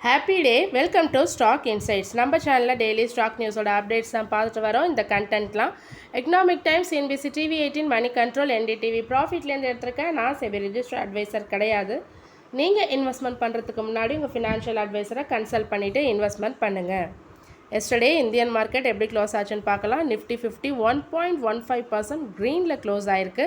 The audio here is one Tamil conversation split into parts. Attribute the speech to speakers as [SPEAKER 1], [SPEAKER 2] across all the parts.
[SPEAKER 1] Happy day welcome to stock insights. நம்ம சேனலில் டெய்லி ஸ்டாக் நியூஸோட அப்டேட்ஸ் தான் பார்த்துட்டு வரோம். இந்த கண்டென்ட்லாம் Economic Times, NBC TV 18, Moneycontrol, NDTV ப்ராஃபிட்லேருந்து எடுத்திருக்கேன். நான் செபி ரிஜிஸ்டர் அட்வைசர் கிடையாது. நீங்கள் இன்வெஸ்ட்மெண்ட் பண்ணுறதுக்கு முன்னாடி உங்கள் ஃபினான்ஷியல் அட்வைசரை கன்சல்ட் பண்ணிவிட்டு இன்வெஸ்ட்மெண்ட் பண்ணுங்கள். எஸ்டர்டே இந்தியன் மார்க்கெட் எப்படி க்ளோஸ் ஆச்சுன்னு பார்க்கலாம். நிஃப்டி 50 1.15% க்ரீனில் க்ளோஸ் ஆயிருக்கு.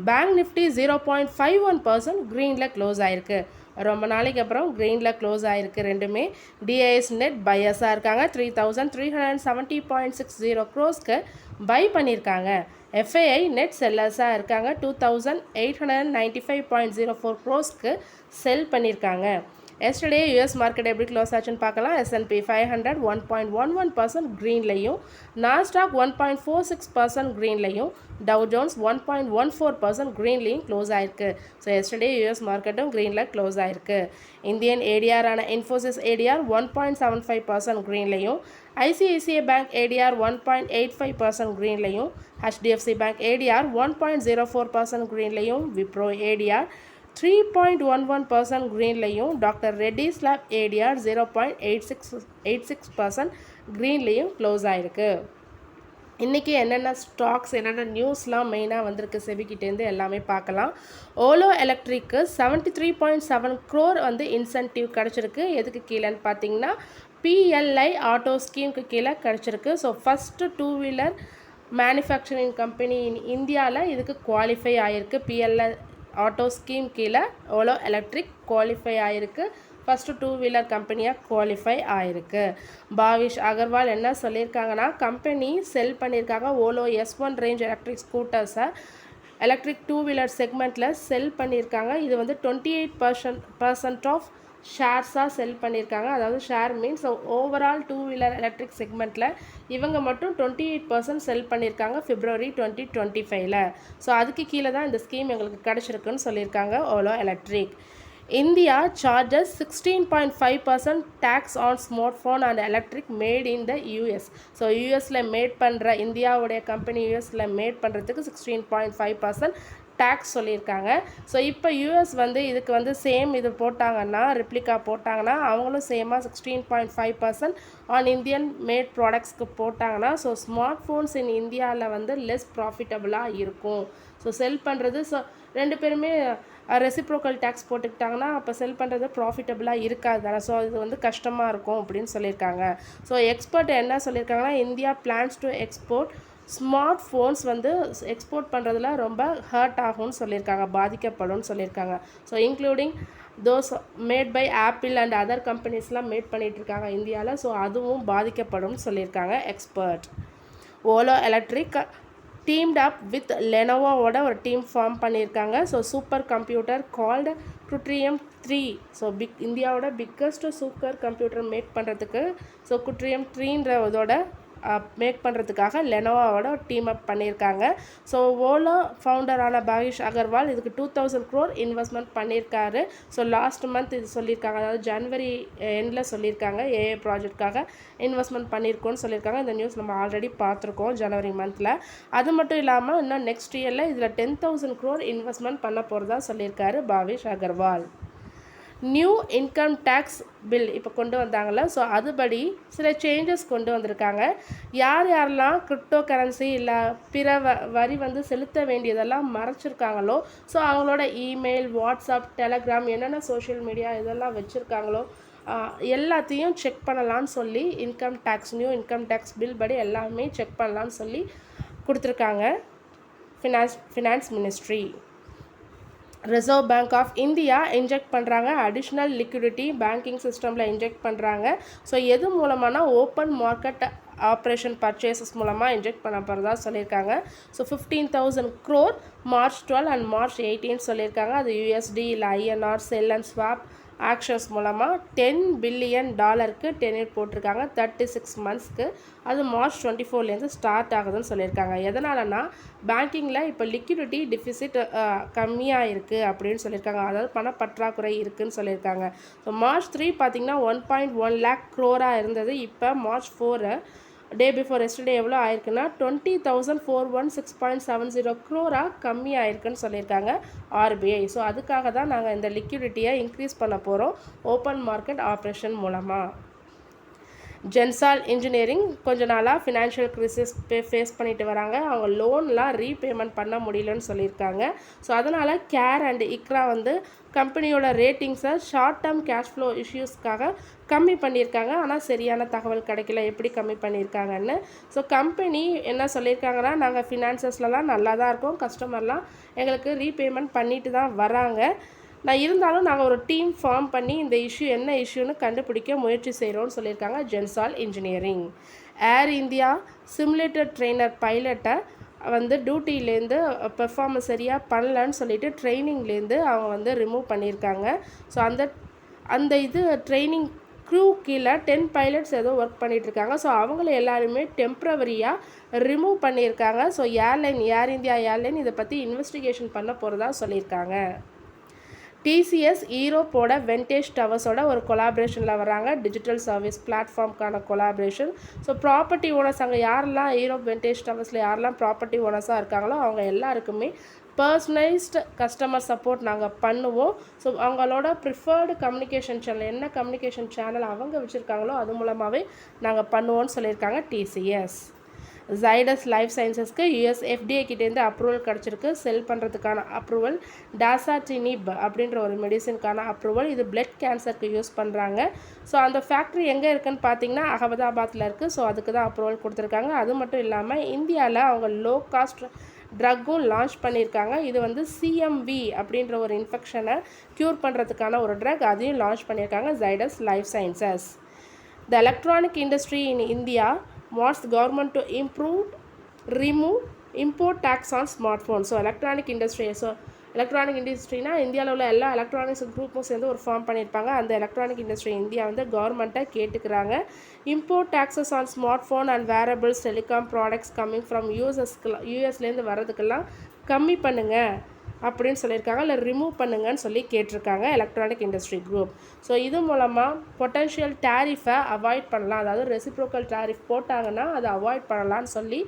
[SPEAKER 1] பேங்க் நிஃப்டி 0.51% க்ரீனில் க்ளோஸ் ஆயிருக்கு. ரொம்ப நாளைக்கு அப்புறம் க்ரீனில் க்ளோஸ் ஆகிருக்கு. ரெண்டுமே டிஐஎஸ் நெட் பையர்ஸாக இருக்காங்க. 3370.60 க்ரோஸ்க்கு பை பண்ணியிருக்காங்க. எஃப்ஐஐ நெட் செல்லர்ஸாக இருக்காங்க. 2895.04 க்ரோஸ்க்கு செல் பண்ணியிருக்காங்க. எஸ்டர்டே யூஎஸ் மார்க்கெட் எப்படி க்ளோஸ் ஆச்சுன்னு பார்க்கலாம். S&P 500 1.11% க்ரீன்லையும், நாஸ்டாக் 1.46% க்ரீன்லையும், டவ் ஜோன்ஸ் 1.14% க்ரீன்லையும் க்ளோஸ் ஆயிருக்கு. ஸோ எஸ்டர்டே யூஎஸ் மார்க்கெட்டும் க்ரீனில் க்ளோஸ் ஆயிருக்கு. இந்தியன் ஏடிஆரான இன்ஃபோசிஸ் ஏடிஆர் 1.75% க்ரீன்லையும், ஐசிஐசிஐ பேங்க் ஏடிஆர் 1.85% க்ரீன்லையும், HDFC பேங்க் ஏடிஆர் 1.04% க்ரீன்லையும், விப்ரோ ஏடிஆர் 3.11% க்ரீன்லையும், டாக்டர் ரெட்டிஸ் லேப் ஏடிஆர் 0.86% க்ரீன்லையும் க்ளோஸ் ஆகிருக்கு. இன்றைக்கி என்னென்ன ஸ்டாக்ஸ், என்னென்ன நியூஸ்லாம் மெயினாக வந்திருக்கு செபிக்கிட்டேருந்து எல்லாமே பார்க்கலாம். ஓலோ எலக்ட்ரிக்கு 73.7 crore இன்சென்டிவ் கிடச்சிருக்கு. எதுக்கு கீழேன்னு பார்த்தீங்கன்னா PLI ஆட்டோ ஸ்கீமுக்கு கீழே கிடச்சிருக்கு. So first 2 wheeler manufacturing company இந்தியாவில் இதுக்கு குவாலிஃபை ஆகிருக்கு. PLI ஆட்டோ ஸ்கீம் கீழே ஓலோ எலக்ட்ரிக் குவாலிஃபை ஆகிருக்கு. ஃபஸ்ட்டு 2 வீலர் கம்பெனியாக குவாலிஃபை ஆகிருக்கு. பாவிஷ் அகர்வால் என்ன சொல்லியிருக்காங்கன்னா, கம்பெனி செல் பண்ணியிருக்காங்க ஓலோ S1 ரேஞ்ச் எலக்ட்ரிக் ஸ்கூட்டர்ஸை எலக்ட்ரிக் 2 வீலர் செக்மெண்ட்டில் செல் பண்ணியிருக்காங்க. இது 28% ஆஃப் ஷேர்ஸாக செல் பண்ணியிருக்காங்க. அதாவது share means overall 2 wheeler electric செக்மெண்ட்டில் இவங்க மட்டும் 28% செல் பண்ணியிருக்காங்க February 2025. ஸோ அதுக்கு கீழே தான் இந்த ஸ்கீம் எங்களுக்கு கிடச்சிருக்குன்னு சொல்லியிருக்காங்க Ola electric. India charges 16.5% tax on smartphone and electric made in the US. So யூஎஸில் மேட் பண்ணுற இந்தியாவுடைய கம்பெனி யூஎஸில் மேட் பண்ணுறதுக்கு 16.5% டேக்ஸ் சொல்லியிருக்காங்க. ஸோ இப்போ யூஎஸ் இதுக்கு சேம் இது போட்டாங்கன்னா, ரெப்ளிகா போட்டாங்கன்னா அவங்களும் சேமாக 16.5% ஆன் இந்தியன் மேட் ப்ராடக்ட்ஸ்க்கு போட்டாங்கன்னா, ஸோ ஸ்மார்ட் ஃபோன்ஸ் இன் இந்தியாவில் லெஸ் ப்ராஃபிட்டபுளாக இருக்கும். ஸோ செல் பண்ணுறது, ஸோ ரெண்டு பேருமே ரெசிப்ரோக்கல் டேக்ஸ் போட்டுக்கிட்டாங்கன்னா அப்போ செல் பண்ணுறது ப்ராஃபிட்டபுளாக இருக்காது தானே. ஸோ இது கஷ்டமாக இருக்கும் அப்படின்னு சொல்லியிருக்காங்க. ஸோ எக்ஸ்பர்ட் என்ன சொல்லியிருக்காங்கன்னா, India plans to export smartphones export பண்ணுறதுல ரொம்ப ஹர்ட் ஆகும்னு சொல்லியிருக்காங்க, பாதிக்கப்படும் சொல்லியிருக்காங்க. So including those made by Apple and other கம்பெனிஸ்லாம் மேட் பண்ணிகிட்ருக்காங்க இந்தியாவில். ஸோ அதுவும் பாதிக்கப்படும் சொல்லியிருக்காங்க expert. Ola electric teamed up with லெனோவோட ஒரு டீம் ஃபார்ம் பண்ணியிருக்காங்க. So supercomputer called Krutrim 3. So இந்தியாவோட பிக்கஸ்ட் சூப்பர் கம்ப்யூட்டர் மேக் பண்ணுறதுக்கு, ஸோ குட்ரியம் 3ன்ற இதோட மேக் பண்ணுறதுக்காக லெனோவோட டீம் அப் பண்ணியிருக்காங்க. ஸோ ஓலோ ஃபவுண்டரான பாவிஷ் அகர்வால் இதுக்கு 2000 crore இன்வெஸ்ட்மெண்ட் பண்ணியிருக்காரு. ஸோ லாஸ்ட் மந்த் இது சொல்லியிருக்காங்க, அதாவது ஜனவரி எண்டில் சொல்லியிருக்காங்க ஏஏ ப்ராஜெக்ட்காக இன்வெஸ்ட்மெண்ட் பண்ணியிருக்கோன்னு சொல்லியிருக்காங்க. இந்த நியூஸ் நம்ம ஆல்ரெடி பார்த்துருக்கோம் ஜனவரி மந்தில். அது மட்டும் இல்லாமல் இன்னும் நெக்ஸ்ட் இயரில் இதில் 10,000 crore இன்வெஸ்ட்மெண்ட் பண்ண போகிறதா சொல்லியிருக்காரு Bhavish Aggarwal. New income tax bill இப்போ கொண்டு வந்தாங்கள்ல, ஸோ அதுபடி சில சேஞ்சஸ் கொண்டு வந்திருக்காங்க. யாரெல்லாம் கிரிப்டோ கரன்சி இல்லை பிற வரி செலுத்த வேண்டியதெல்லாம் மறைச்சிருக்காங்களோ, ஸோ அவங்களோட இமெயில், வாட்ஸ்அப், டெலகிராம், என்னென்ன சோஷியல் மீடியா இதெல்லாம் வச்சுருக்காங்களோ எல்லாத்தையும் செக் பண்ணலான்னு சொல்லி நியூ இன்கம் டேக்ஸ் பில் படி எல்லாமே செக் பண்ணலான்னு சொல்லி கொடுத்துருக்காங்க finance ministry. Reserve bank of India inject பண்ணுறாங்க, அடிஷ்னல் லிக்விடிட்டி பேங்கிங் சிஸ்டமில் இன்ஜெக்ட் பண்ணுறாங்க. ஸோ எது மூலமானா ஓப்பன் மார்க்கெட் ஆப்ரேஷன் பர்ச்சேசஸ் மூலமாக இன்ஜெக்ட் பண்ண போகிறதா சொல்லியிருக்காங்க. So 15,000 crore March 12 and March 18 சொல்லியிருக்காங்க. அது USD இல்லை INR sell and swap actions மூலமாக $10 billion டென்யூர் போட்டிருக்காங்க 36 monthsக்கு. அது March 24 ஸ்டார்ட் ஆகுதுன்னு சொல்லியிருக்காங்க. எதனாலனா பேங்கிங்கில் இப்போ லிக்விடிட்டி டிஃபிசிட் கம்மியாக இருக்குது அப்படின்னு சொல்லியிருக்காங்க, அதாவது பணப்பற்றாக்குறை இருக்குதுன்னு சொல்லியிருக்காங்க. ஸோ March 3 பார்த்திங்கன்னா 1.1 lakh crore இருந்தது. இப்போ March 4 டே பிஃபோர் எஸ்டர்டே எவ்வளோ ஆயிருக்குன்னா 20,416.70 க்ரோராக கம்மி ஆயிருக்குன்னு சொல்லியிருக்காங்க ஆர்பிஐ. ஸோ அதுக்காக தான் நாங்கள் இந்த லிக்விடிட்டியை இன்க்ரீஸ் பண்ண போகிறோம் ஓப்பன் மார்க்கெட் ஆப்ரேஷன் மூலமாக. ஜென்சால் இன்ஜினியரிங் கொஞ்ச நாளாக ஃபினான்ஷியல் கிரைசிஸ் ஃபேஸ் பண்ணிட்டு வராங்க. அவங்க லோன்லாம் ரீபேமெண்ட் பண்ண முடியலன்னு சொல்லியிருக்காங்க. ஸோ அதனால் கேர் அண்ட் இக்ரா வந்து கம்பெனியோட ரேட்டிங்ஸை ஷார்ட் டேர்ம் கேஷ் ஃப்ளோ இஷ்யூஸ்க்காக கம்மி பண்ணியிருக்காங்க. ஆனால் சரியான தகவல் கிடைக்கல எப்படி கம்மி பண்ணியிருக்காங்கன்னு. ஸோ கம்பெனி என்ன சொல்லியிருக்காங்கன்னா, நாங்கள் ஃபினான்சஸ்லலாம் நல்லா தான் இருக்கோம், கஸ்டமர்லாம் எங்களுக்கு ரீபேமெண்ட் பண்ணிட்டு தான் வராங்க. இருந்தாலும் நாங்கள் ஒரு டீம் ஃபார்ம் பண்ணி இந்த இஷ்யூ என்ன இஷ்யூன்னு கண்டுபிடிக்க முயற்சி செய்கிறோன்னு சொல்லியிருக்காங்க ஜென்சால் இன்ஜினியரிங். ஏர் இந்தியா சிமுலேட்டர் ட்ரெயினர் பைலட்டை வந்து டியூட்டிலேருந்து பெர்ஃபார்மன்ஸ் சரியாக பண்ணலன்னு சொல்லிட்டு ட்ரைனிங்லேருந்து அவங்க வந்து ரிமூவ் பண்ணியிருக்காங்க. ஸோ அந்த இது ட்ரைனிங் க்ரூ கீழே 10 பைலட்ஸ் ஏதோ ஒர்க் பண்ணிகிட்ருக்காங்க. ஸோ அவங்கள எல்லாருமே டெம்ப்ரவரியாக ரிமூவ் பண்ணியிருக்காங்க. ஸோ ஏர் இந்தியா ஏர்லைன் இதை பற்றி இன்வெஸ்டிகேஷன் பண்ண போகிறதா சொல்லியிருக்காங்க. டிசிஎஸ் ஈரோப்போட வென்டேஜ் டவர்ஸோட ஒரு கொலாபரேஷனில் வராங்க, டிஜிட்டல் சர்வீஸ் பிளாட்ஃபார்முக்கான கொலாபரேஷன். ஸோ ப்ராப்பர்ட்டி ஓனர்ஸ் அங்கே யாரெல்லாம் ஈரோப் வென்டேஜ் டவர்ஸில் யாரெல்லாம் ப்ராப்பர்ட்டி ஓனர்ஸாக இருக்காங்களோ அவங்க எல்லாருக்குமே பர்சனலைஸ்டு கஸ்டமர் சப்போர்ட் நாங்கள் பண்ணுவோம். ஸோ அவங்களோட ப்ரிஃபர்டு கம்யூனிகேஷன் சேனல் என்ன கம்யூனிகேஷன் சேனல் அவங்க வச்சுருக்காங்களோ அது மூலமாகவே நாங்கள் பண்ணுவோன்னு சொல்லியிருக்காங்க டிசிஎஸ். ஜைடஸ் லைஃப் சயின்சஸ்க்கு யூஎஸ் எஃப்டிஏ கிட்டேருந்து அப்ரூவல் கிடச்சிருக்கு. செல் பண்ணுறதுக்கான அப்ரூவல். டாசாட்டினிப் அப்படின்ற ஒரு மெடிசனுக்கான அப்ரூவல். இது பிளட் கேன்சருக்கு யூஸ் பண்ணுறாங்க. ஸோ அந்த ஃபேக்ட்ரி எங்கே இருக்குதுன்னு பார்த்தீங்கன்னா அகமதாபாத்தில் இருக்குது. ஸோ அதுக்கு தான் அப்ரூவல் கொடுத்துருக்காங்க. அது மட்டும் இல்லாமல் இந்தியாவில் அவங்க லோ காஸ்ட் ட்ரக்கும் லான்ச் பண்ணியிருக்காங்க. இது வந்து சிஎம்வி அப்படின்ற ஒரு இன்ஃபெக்ஷனை க்யூர் பண்ணுறதுக்கான ஒரு ட்ரக், அதையும் லான்ச் பண்ணியிருக்காங்க Zydus life sciences. The electronic industry in India wants the government to remove import tax on smartphones. So electronic இண்டஸ்ட்ரினா இந்தியாவில் உள்ள எல்லா எலக்ட்ரானிக்ஸ் குரூப்பும் சேர்ந்து ஒரு ஃபார்ம் பண்ணியிருப்பாங்க. அந்த எலக்ட்ரானிக் இண்டஸ்ட்ரி இந்தியா வந்து கவர்மெண்ட்டை கேட்டுக்கிறாங்க, import taxes on smartphone and wearables telecom products coming from யூஎஸ்லேருந்து வரதுக்கெல்லாம் கம்மி பண்ணுங்கள் அப்படின்னு சொல்லியிருக்காங்க, இல்லை ரிமூவ் பண்ணுங்கன்னு சொல்லி கேட்டிருக்காங்க எலக்ட்ரானிக் இண்டஸ்ட்ரி குரூப். ஸோ இது மூலமாக பொட்டன்ஷியல் டேரிஃபை அவாய்ட் பண்ணலாம், அதாவது ரெசிப்ரோக்கல் டேரிஃப் போட்டாங்கன்னா அதை அவாய்ட் பண்ணலான்னு சொல்லி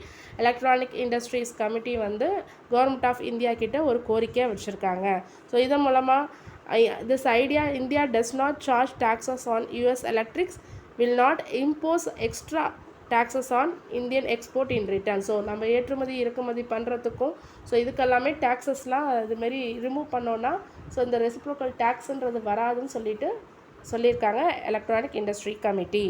[SPEAKER 1] எலக்ட்ரானிக் இண்டஸ்ட்ரீஸ் கமிட்டி வந்து கவர்மெண்ட் ஆஃப் இந்தியா கிட்ட ஒரு கோரிக்கையை வச்சுருக்காங்க. ஸோ இதன் மூலமாக this idea India does not charge taxes on US electrics will not impose extra taxes on Indian export in return. So நம்ம ஏற்றுமதி இறக்குமதி பண்ணுறதுக்கும் ஸோ இதுக்கெல்லாமே டேக்ஸஸ்லாம் இதுமாரி ரிமூவ் பண்ணோன்னா ஸோ இந்த ரெசிப்ரோக்கல் டேக்ஸுன்றது வராதுன்னு சொல்லியிருக்காங்க electronic industry committee.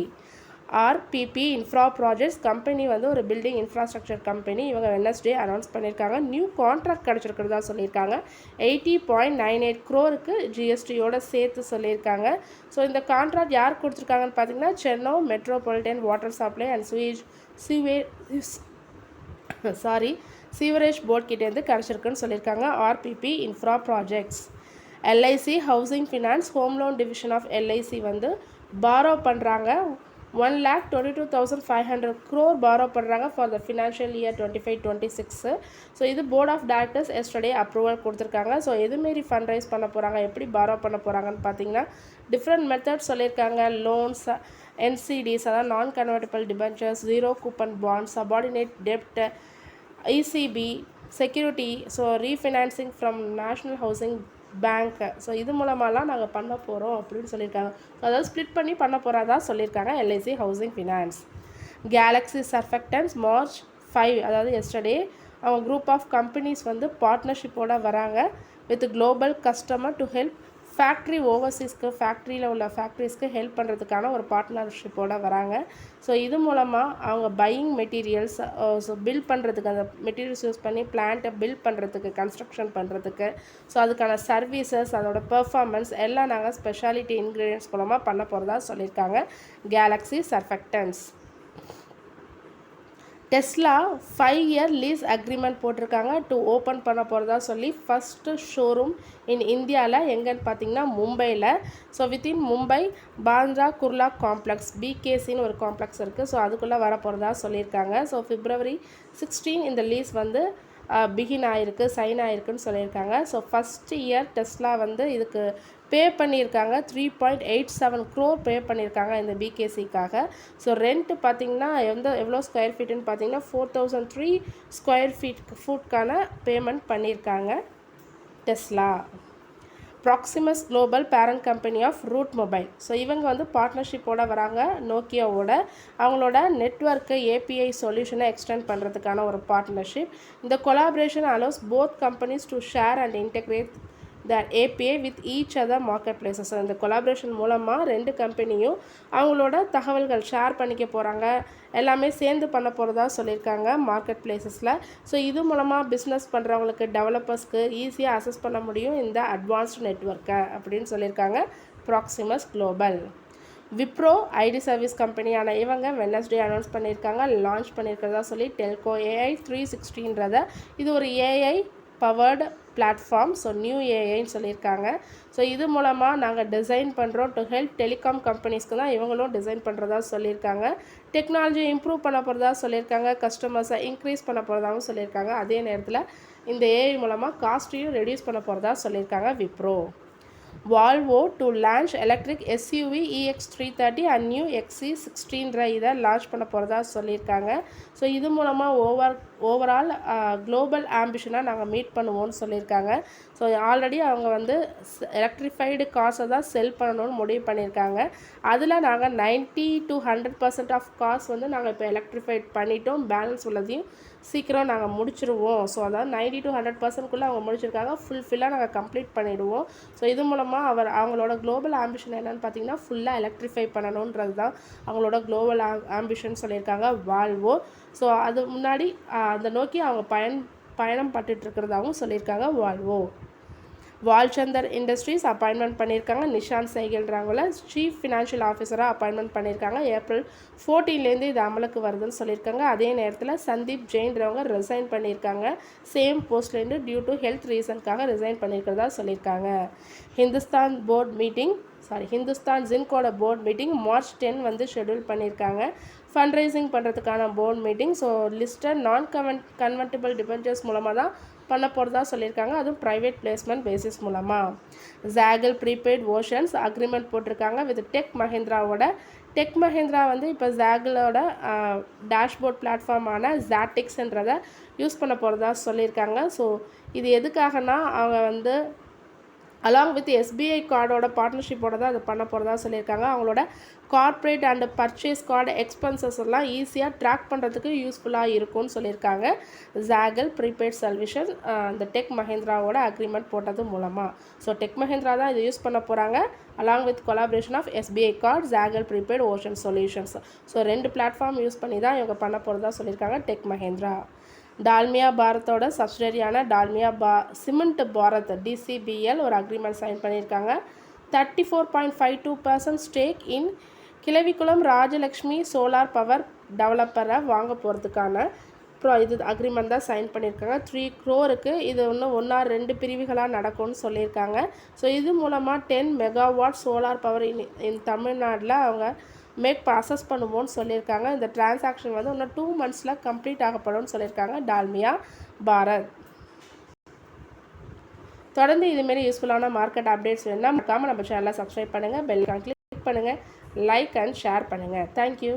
[SPEAKER 1] RPP Infra projects company வந்து ஒரு பில்டிங் இன்ஃப்ராஸ்ட்ரக்சர் கம்பெனி. இவங்க வெட்னஸ்டே அனௌன்ஸ் பண்ணியிருக்காங்க. நியூ கான்ட்ராக்ட் கிடச்சிருக்கிறதா சொல்லியிருக்காங்க. 80.98 crore ஜிஎஸ்டியோட சேர்த்து சொல்லியிருக்காங்க. ஸோ இந்த கான்ட்ராக்ட் யார் கொடுத்துருக்காங்கன்னு பார்த்தீங்கன்னா Chennai metropolitan water supply and sewerage board கிட்டேருந்து கிடச்சிருக்குன்னு சொல்லியிருக்காங்க. RPP Infra Projects. LIC housing finance home loan division of LIC வந்து பாரோ பண்ணுறாங்க. 1,22,500 crore பாரோ பண்ணுறாங்க for the financial year 25-26. So இது board of directors yesterday approval கொடுத்துருக்காங்க. ஸோ எதுமாரி ஃபண்ட் ரைஸ் பண்ண போகிறாங்க, எப்படி பாரோ பண்ண போகிறாங்கன்னு பார்த்தீங்கன்னா டிஃப்ரெண்ட் மெத்தட்ஸ் சொல்லியிருக்காங்க. லோன்ஸ், என்சிடிஸ் அதாவது non convertible debentures, zero coupon bond, subordinate dept, இசிபி security, so refinancing from national housing bank. So இது மூலமாலாம் நாங்கள் பண்ண போகிறோம் அப்படின்னு சொல்லியிருக்காங்க. ஸோ அதாவது ஸ்ப்ளிட் பண்ணி பண்ண போகிறதா சொல்லியிருக்காங்க LIC housing finance. Galaxy Surfactants March 5 அதாவது எஸ்டர்டே அவங்க குரூப் ஆஃப் கம்பெனிஸ் வந்து பார்ட்னர்ஷிப்போடு வராங்க with global customer to help factory ஓவர்சீஸ்க்கு ஃபேக்ட்ரியில் உள்ள ஃபேக்ட்ரிஸ்க்கு ஹெல்ப் பண்ணுறதுக்கான ஒரு பார்ட்னர்ஷிப்போடு வராங்க. ஸோ இது மூலமாக அவங்க பையிங் மெட்டீரியல்ஸ் ஸோ பில்ட் பண்ணுறதுக்கு அந்த மெட்டீரியல்ஸ் யூஸ் பண்ணி பிளான்ட்டை பில்ட் பண்ணுறதுக்கு கன்ஸ்ட்ரக்ஷன் பண்ணுறதுக்கு ஸோ அதுக்கான சர்வீசஸ் அதோட பெர்ஃபார்மன்ஸ் எல்லாம் நாங்கள் ஸ்பெஷாலிட்டி இன்க்ரீடியன்ஸ் மூலமாக பண்ண போகிறதா சொல்லியிருக்காங்க Galaxy Surfactants. Tesla 5-year lease agreement போட்டிருக்காங்க டு ஓப்பன் பண்ண போகிறதா சொல்லி ஃபஸ்ட்டு ஷோரூம் இன் இந்தியாவில் எங்கன்னு பார்த்தீங்கன்னா மும்பையில். So within Mumbai Bandra Kurla complex பிகேசின்னு ஒரு காம்ப்ளெக்ஸ் இருக்குது. ஸோ அதுக்குள்ளே வர போகிறதா சொல்லியிருக்காங்க. ஸோ February 16 இந்த லீஸ் வந்து பிகின் ஆகிருக்கு, சைன் ஆகிருக்குன்னு சொல்லியிருக்காங்க. ஸோ ஃபஸ்ட் இயர் டெஸ்லா வந்து இதுக்கு பே பண்ணியிருக்காங்க. 3.87 crore பே பண்ணியிருக்காங்க இந்த பிகேசிக்காக. ஸோ ரெண்ட் பார்த்திங்கன்னா எவ்வளோ ஸ்கொயர் ஃபீட்டுன்னு பார்த்தீங்கன்னா 4003 ஸ்கொயர் ஃபுட்கான பேமெண்ட் பண்ணியிருக்காங்க Tesla. Proximus global parent company of Route Mobile. So இவங்க வந்து பார்ட்னர்ஷிப்போட வராங்க நோக்கியாவோட. அவங்களோட நெட்வொர்க்கு ஏபிஐ சொல்யூஷனை எக்ஸ்டெண்ட் பண்ணுறதுக்கான ஒரு பார்ட்னர்ஷிப். இந்த collaboration allows both companies to share and integrate the API with each other market places. இந்த கொலாபரேஷன் மூலமாக ரெண்டு கம்பெனியும் அவங்களோட தகவல்கள் ஷேர் பண்ணிக்க போகிறாங்க. எல்லாமே சேர்ந்து பண்ண போகிறதா சொல்லியிருக்காங்க மார்க்கெட் பிளேசஸில். ஸோ இது மூலமாக பிஸ்னஸ் பண்ணுறவங்களுக்கு டெவலப்பர்ஸ்க்கு ஈஸியாக அசஸ் பண்ண முடியும் இந்த அட்வான்ஸ்டு நெட்வொர்க்கை அப்படின்னு சொல்லியிருக்காங்க Proximus global. Wipro IT service கம்பெனியான இவங்க வெட்னஸ்டே அனௌன்ஸ் பண்ணியிருக்காங்க, லான்ச் பண்ணியிருக்கிறதா சொல்லி டெல்கோ AI 360 இது ஒரு AI powered platform. So new ஏஐன்னு சொல்லியிருக்காங்க. ஸோ இது மூலமாக நாங்கள் டிசைன் பண்ணுறோம் டு ஹெல்ப் டெலிகாம் கம்பெனிஸ்க்கு தான் இவங்களும் டிசைன் பண்ணுறதா சொல்லியிருக்காங்க. டெக்னாலஜி இம்ப்ரூவ் பண்ண போகிறதா சொல்லியிருக்காங்க, கஸ்டமர்ஸை இன்க்ரீஸ் பண்ண போகிறதாகவும் சொல்லியிருக்காங்க. அதே நேரத்தில் இந்த ஏஐ மூலமாக காஸ்ட்டையும் ரெடியூஸ் பண்ண போகிறதா சொல்லியிருக்காங்க Wipro. Volvo to launch electric SUV EX330 and new XC60 இதை லான்ச் பண்ண போகிறதா சொல்லியிருக்காங்க. ஸோ இது மூலமாக ஓவரால் குளோபல் ஆம்பிஷனாக நாங்கள் மீட் பண்ணுவோம்னு சொல்லியிருக்காங்க. ஸோ ஆல்ரெடி அவங்க வந்து எலக்ட்ரிஃபைடு கார்ஸை தான் செல் பண்ணணும்னு முடிவு பண்ணியிருக்காங்க. அதில் நாங்கள் 90 to 100% ஆஃப் கார்ஸ் வந்து நாங்கள் இப்போ எலக்ட்ரிஃபைட் பண்ணிட்டோம். பேலன்ஸ் உள்ளதையும் சீக்கிரம் நாங்கள் முடிச்சிருவோம். ஸோ அதாவது 90 to 100%குள்ளே அவங்க முடிச்சிருக்காங்க. ஃபுல்லாக நாங்கள் கம்ப்ளீட் பண்ணிவிடுவோம். ஸோ இது மூலமாக அவங்களோட குளோபல் ஆம்பிஷன் என்னென்னு பார்த்தீங்கன்னா ஃபுல்லாக எலக்ட்ரிஃபை பண்ணணுன்றது தான் அவங்களோட குளோபல் ஆம்பிஷன் சொல்லியிருக்காங்க வால்வோ. ஸோ அது முன்னாடி அந்த நோக்கி அவங்க பயணம் பட்டுருக்கிறதாகவும் சொல்லியிருக்காங்க வால்வோ. வால்சந்தர் இண்டஸ்ட்ரீஸ் அப்பாயின்மெண்ட் பண்ணியிருக்காங்க. நிஷாந்த் சைகல்ன்றவங்கள சீஃப் ஃபினான்ஷியல் ஆஃபீஸராக அப்பாயின்மெண்ட் பண்ணியிருக்காங்க. ஏப்ரல் 14 இது அமலுக்கு வருதுன்னு சொல்லியிருக்காங்க. அதே நேரத்தில் சந்தீப் ஜெயின்றவங்க ரிசைன் பண்ணியிருக்காங்க சேம் போஸ்ட்லேருந்து டியூ டு ஹெல்த் ரீசனுக்காக ரிசைன் பண்ணியிருக்கிறதா சொல்லியிருக்காங்க. ஹிந்துஸ்தான் ஜின்கோட போர்ட் மீட்டிங் March 10 வந்து ஷெட்யூல் பண்ணியிருக்காங்க. ஃபண்ட் ரைசிங் பண்ணுறதுக்கான board meeting. So listed convertible debentures மூலமாக தான் பண்ண போகிறதா சொல்லியிருக்காங்க, அதுவும் ப்ரைவேட் பிளேஸ்மெண்ட் பேசிஸ் மூலமாக. ஜாகல் ப்ரீபெய்ட் ஓஷன்ஸ் அக்ரிமெண்ட் போட்டிருக்காங்க வித் டெக் மஹிந்திராவோட. டெக் மஹிந்திரா வந்து இப்போ ஜாகலோட டேஷ்போர்ட் பிளாட்ஃபார்மான ஜாட்டிக்ஸ்ன்றதை யூஸ் பண்ண போகிறதா சொல்லியிருக்காங்க. ஸோ இது எதுக்காகனா அவங்க வந்து அலாங் வித் SBI கார்டோட பார்ட்னர்ஷிப்போட தான் அது பண்ண போகிறதா சொல்லியிருக்காங்க. அவங்களோட corporate and purchase card expenses எல்லாம் ஈஸியாக ட்ராக் பண்ணுறதுக்கு யூஸ்ஃபுல்லாக இருக்கும்னு சொல்லியிருக்காங்க. ஜாகல் ப்ரீபெய்ட் சொல்யூஷன் இந்த டெக் மஹிந்திராவோட அக்ரிமெண்ட் போட்டது மூலமாக. ஸோ டெக் மஹிந்திரா தான் இதை யூஸ் பண்ண போகிறாங்க along with collaboration of SBI card, Zaggle prepaid ocean solutions. So 2 platform use பண்ணி தான் இவங்க பண்ண போகிறதா சொல்லியிருக்காங்க டெக் மஹிந்திரா. டால்மியா பாரத்தோட சப்சிடரியான டால்மியா சிமெண்ட் பாரத் DCBL ஒரு அக்ரிமெண்ட் சைன் பண்ணியிருக்காங்க. 34.52% stake in Kilavikulam Rajalakshmi solar power டெவலப்பரை வாங்க போகிறதுக்கான இது அக்ரிமெண்ட் தான் சைன் பண்ணியிருக்காங்க. 3 crore இது இன்னும் 1 or 2 பிரிவுகளாக நடக்கும்னு சொல்லியிருக்காங்க. ஸோ இது மூலமாக 10 megawatt சோலார் பவர் இன் தமிழ்நாட்டில் அவங்க அசஸ் பண்ணுவோம்னு சொல்லியிருக்காங்க. இந்த டிரான்சாக்ஷன் வந்து இன்னும் 2 monthsல கம்ப்ளீட் ஆகப்படும்னு சொல்லியிருக்காங்க டால்மியா பாரத். தொடர்ந்து இதுமாரி யூஸ்ஃபுல்லான மார்க்கெட் அப்டேட்ஸ் வேணும்னா மறக்காமல் நம்ம சேனலை சப்ஸ்கிரைப் பண்ணுங்கள், பெல் ஐகான் கிளிக் பண்ணுங்கள், லைக் அண்ட் ஷேர் பண்ணுங்கள். தேங்க்யூ.